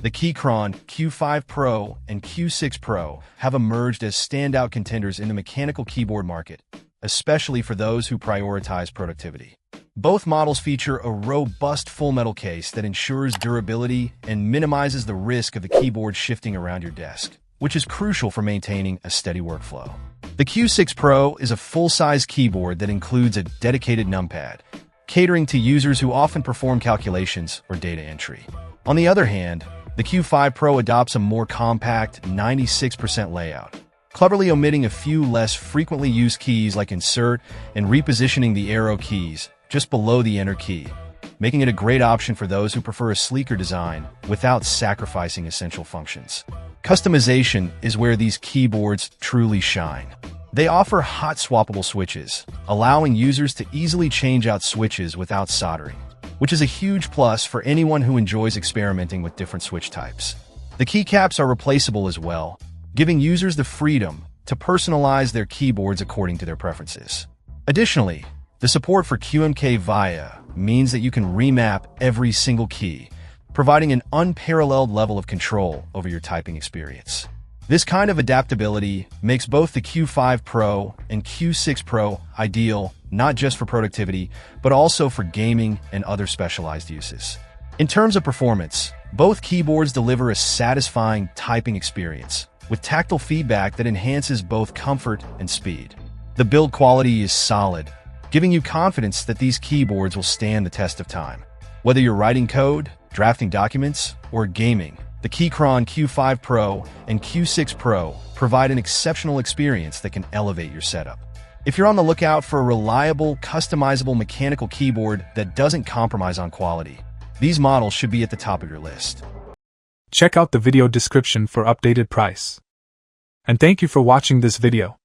The Keychron Q5 Pro and Q6 Pro have emerged as standout contenders in the mechanical keyboard market, especially for those who prioritize productivity. Both models feature a robust full-metal case that ensures durability and minimizes the risk of the keyboard shifting around your desk, which is crucial for maintaining a steady workflow. The Q6 Pro is a full-size keyboard that includes a dedicated numpad, catering to users who often perform calculations or data entry. On the other hand, the Q5 Pro adopts a more compact 96% layout, cleverly omitting a few less frequently used keys like insert and repositioning the arrow keys just below the enter key, making it a great option for those who prefer a sleeker design without sacrificing essential functions. Customization is where these keyboards truly shine. They offer hot swappable switches, allowing users to easily change out switches without soldering, which is a huge plus for anyone who enjoys experimenting with different switch types. The keycaps are replaceable as well, giving users the freedom to personalize their keyboards according to their preferences. Additionally, the support for QMK VIA means that you can remap every single key, providing an unparalleled level of control over your typing experience. This kind of adaptability makes both the Q5 Pro and Q6 Pro ideal not just for productivity, but also for gaming and other specialized uses. In terms of performance, both keyboards deliver a satisfying typing experience, with tactile feedback that enhances both comfort and speed. The build quality is solid, giving you confidence that these keyboards will stand the test of time. Whether you're writing code, drafting documents, or gaming, the Keychron Q5 Pro and Q6 Pro provide an exceptional experience that can elevate your setup. If you're on the lookout for a reliable, customizable mechanical keyboard that doesn't compromise on quality, these models should be at the top of your list. Check out the video description for updated price. And thank you for watching this video.